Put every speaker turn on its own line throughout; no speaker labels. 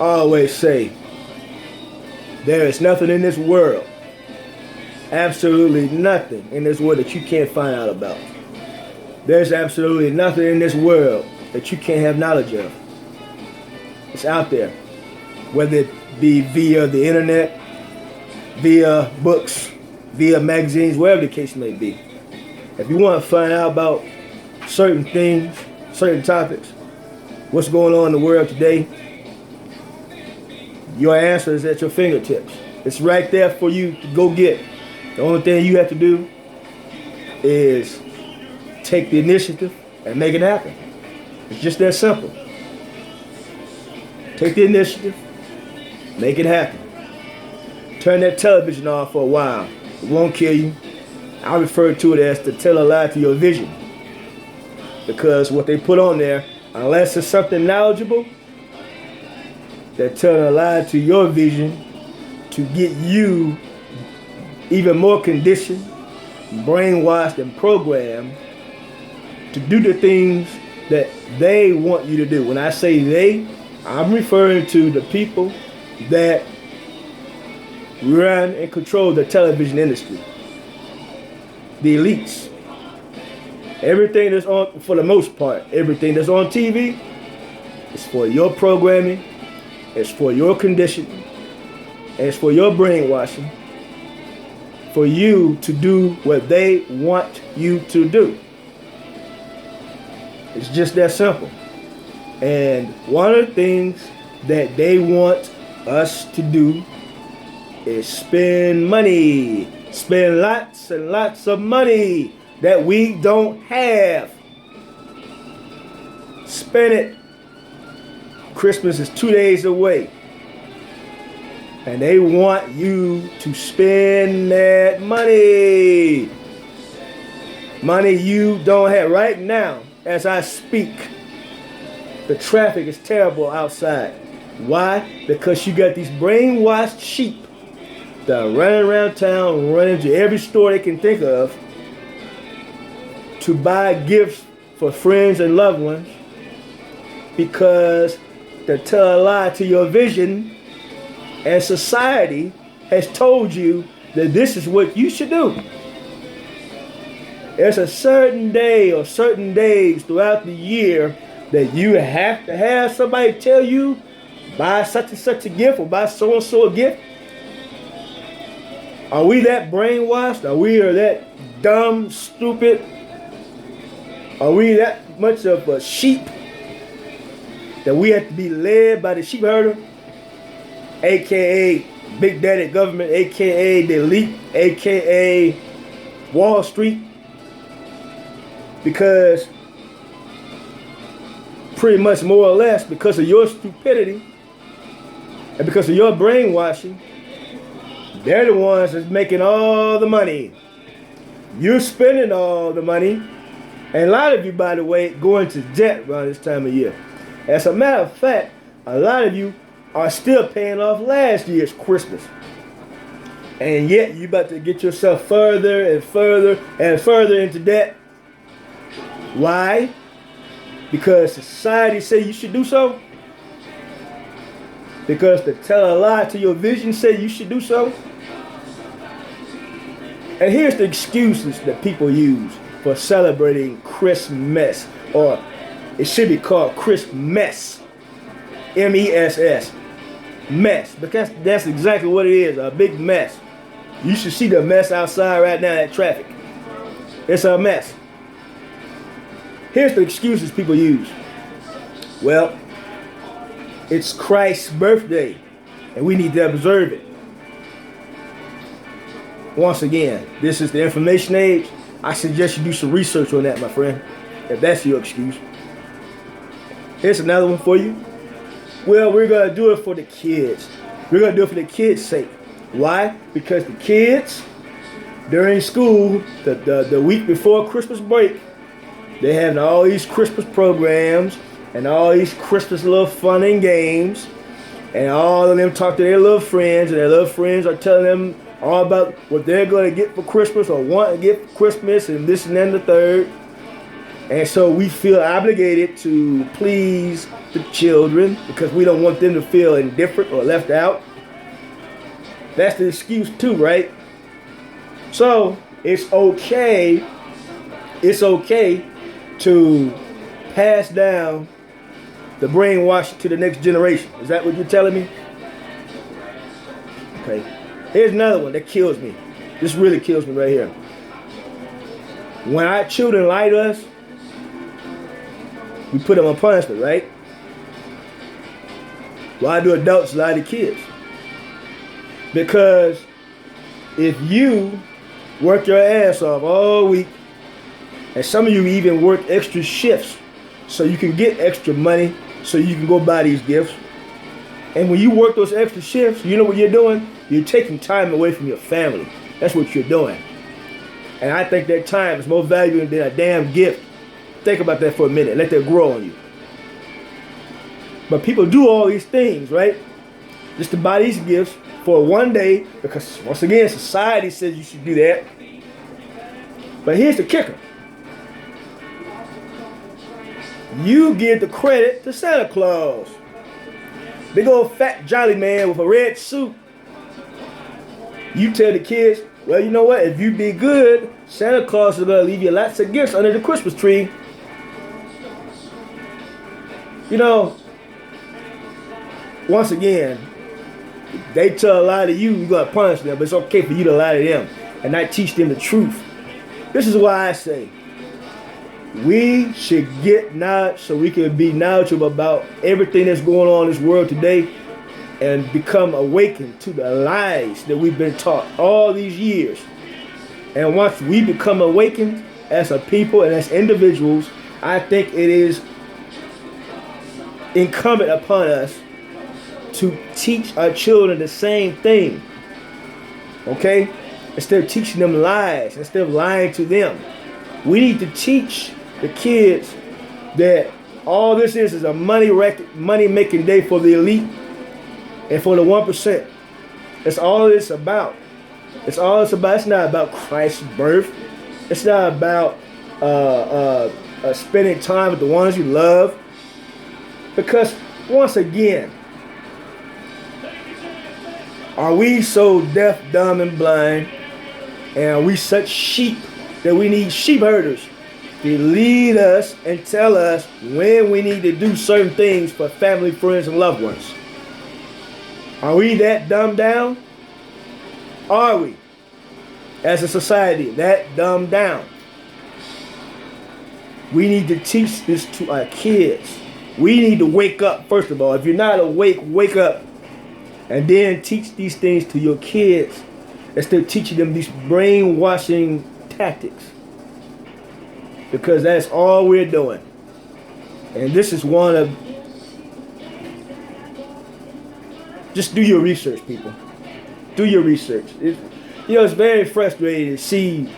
I always say there is nothing in this world, absolutely nothing in this world that you can't find out about. There's absolutely nothing in this world that you can't have knowledge of. It's out there, whether it be via the internet, via books, via magazines, wherever the case may be. If you want to find out about certain things, certain topics, what's going on in the world today, your answer is at your fingertips. It's right there for you to go get. The only thing you have to do is take the initiative and make it happen. It's just that simple. Take the initiative, make it happen. Turn that television off for a while. It won't kill you. I refer to it as to tell a lie to your vision. Because what they put on there, unless it's something knowledgeable, they're telling a lie to your vision to get you even more conditioned, brainwashed, and programmed to do the things that they want you to do. When I say they, I'm referring to the people that run and control the television industry. The elites. Everything that's on, for the most part, everything that's on TV is for your programming, it's for your conditioning, and it's for your brainwashing, for you to do what they want you to do. It's just that simple. And one of the things that they want us to do is spend money. Spend lots and lots of money that we don't have. Spend it. Christmas is 2 days away. And they want you to spend that money. Money you don't have. Right now, as I speak, the traffic is terrible outside. Why? Because you got these brainwashed sheep that are running around town, running to every store they can think of to buy gifts for friends and loved ones, because they tell a lie to your vision, and society has told you that this is what you should do. There's a certain day or certain days throughout the year that you have to have somebody tell you, buy such and such a gift or buy so and so a gift. Are we that brainwashed? Are we that dumb, stupid? Are we that much of a sheep that we have to be led by the sheep herder, aka Big Daddy government, aka the elite, aka Wall Street? Because pretty much more or less because of your stupidity and because of your brainwashing, they're the ones that's making all the money. You're spending all the money. And a lot of you, by the way, go into debt around this time of year. As a matter of fact, a lot of you are still paying off last year's Christmas. And yet you're about to get yourself further and further and further into debt. Why? Because society say you should do so? Because to tell a lie to your vision say you should do so? And here's the excuses that people use for celebrating Christmas, or it should be called Christmas. M-E-S-S. Mess. Because that's exactly what it is, a big mess. You should see the mess outside right now, that traffic. It's a mess. Here's the excuses people use. Well, it's Christ's birthday, and we need to observe it. Once again, this is the information age. I suggest you do some research on that, my friend, if that's your excuse. Here's another one for you. Well, we're going to do it for the kids. We're going to do it for the kids' sake. Why? Because the kids, during school, the week before Christmas break, they have all these Christmas programs and all these Christmas little fun and games. And all of them talk to their little friends, and their little friends are telling them all about what they're going to get for Christmas or want to get for Christmas and this and then the third. And so we feel obligated to please the children because we don't want them to feel indifferent or left out. That's the excuse too, right? So it's okay to pass down the brainwash to the next generation. Is that what you're telling me? Okay. Here's another one that kills me. This really kills me right here. When our children lie to us, we put them on punishment, right? Why do adults lie to kids? Because if you work your ass off all week, and some of you even work extra shifts so you can get extra money so you can go buy these gifts. And when you work those extra shifts, you know what you're doing? You're taking time away from your family. That's what you're doing. And I think that time is more valuable than a damn gift. Think about that for a minute. Let that grow on you. But people do all these things, right? Just to buy these gifts for one day, because once again, society says you should do that. But here's the kicker. You give the credit to Santa Claus. Big old fat jolly man with a red suit. You tell the kids, well, you know what? If you be good, Santa Claus is going to leave you lots of gifts under the Christmas tree. You know, once again, they tell a lie to you, you're going to punish them, but it's okay for you to lie to them and not teach them the truth. This is why I say, we should get knowledge so we can be knowledgeable about everything that's going on in this world today and become awakened to the lies that we've been taught all these years. And once we become awakened as a people and as individuals, I think it is incumbent upon us to teach our children the same thing. Okay? Instead of teaching them lies, instead of lying to them, we need to teach the kids that all this is a money-making day for the elite and for the 1%. That's all it's about. It's all it's about. It's not about Christ's birth. It's not about spending time with the ones you love. Because, once again, are we so deaf, dumb, and blind, and are we such sheep that we need sheep herders to lead us and tell us when we need to do certain things for family, friends, and loved ones? Are we that dumbed down? Are we, as a society, that dumbed down? We need to teach this to our kids. We need to wake up, first of all. If you're not awake, wake up. And then teach these things to your kids instead of teaching them these brainwashing tactics. Because that's all we're doing. And this is one of... Just do your research, people. Do your research. It's very frustrating to see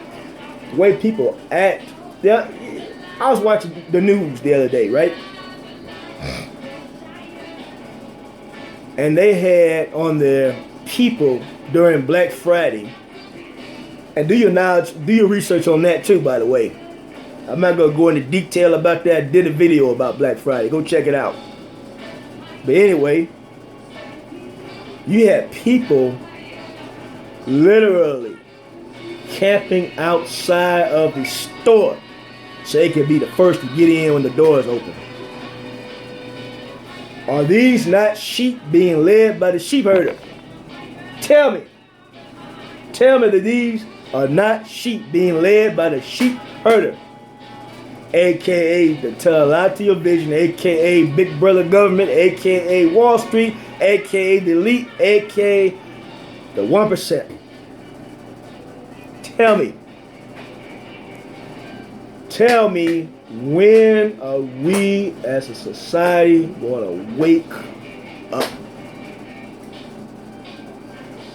the way people act. I was watching the news the other day, right? And they had on their people during Black Friday. And do your research on that too, by the way. I'm not going to go into detail about that. I did a video about Black Friday. Go check it out. But anyway, you had people literally camping outside of the store so they could be the first to get in when the doors open. Are these not sheep being led by the sheep herder? Tell me that these are not sheep being led by the sheep herder, aka the Tell a Lie to Your Vision, aka Big Brother Government, aka Wall Street, aka the elite, aka the 1%. Tell me, when are we as a society going to wake up?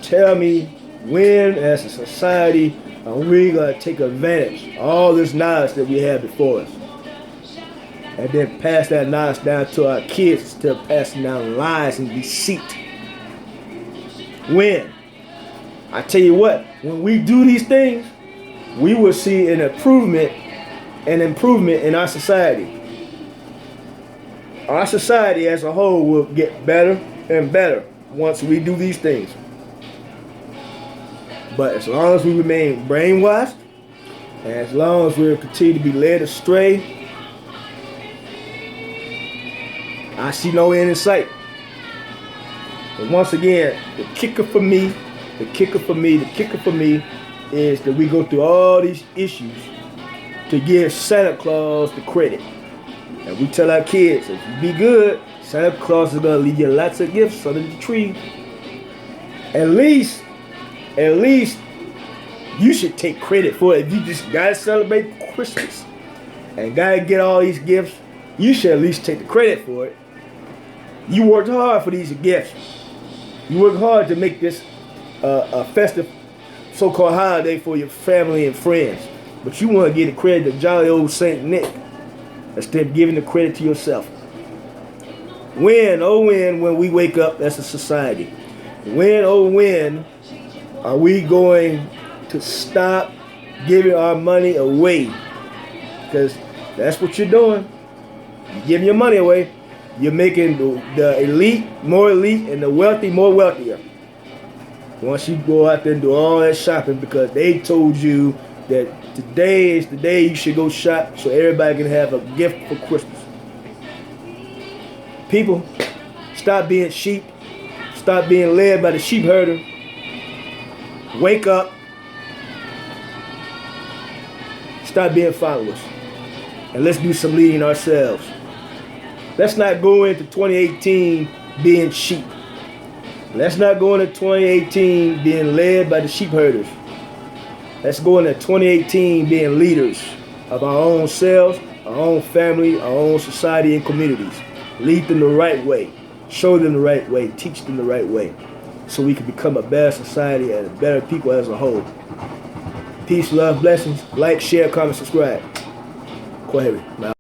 Tell me, when as a society are we going to take advantage of all this knowledge that we have before us? And then pass that knowledge down to our kids instead of passing down lies and deceit. When? I tell you what, when we do these things, we will see an improvement and improvement in our society. Our society as a whole will get better and better once we do these things. But as long as we remain brainwashed, and as long as we continue to be led astray, I see no end in sight. But once again, the kicker for me is that we go through all these issues to give Santa Claus the credit. And we tell our kids, if you be good, Santa Claus is going to leave you lots of gifts under the tree. At least, you should take credit for it. If you just got to celebrate Christmas and got to get all these gifts, you should at least take the credit for it. You worked hard for these gifts. You worked hard to make this a festive so-called holiday for your family and friends. But you want to give the credit to jolly old Saint Nick instead of giving the credit to yourself. When, oh when we wake up as a society? When, oh when are we going to stop giving our money away? Because that's what you're doing. You're giving your money away. You're making the elite more elite and the wealthy more wealthier. Once you go out there and do all that shopping because they told you that today is the day you should go shop so everybody can have a gift for Christmas. People, stop being sheep. Stop being led by the sheep herder. Wake up. Stop being followers. And let's do some leading ourselves. Let's not go into 2018 being sheep. Let's not go into 2018 being led by the sheep herders. Let's go into 2018 being leaders of our own selves, our own family, our own society and communities. Lead them the right way. Show them the right way. Teach them the right way. So we can become a better society and better people as a whole. Peace, love, blessings. Like, share, comment, subscribe. Kwaheri.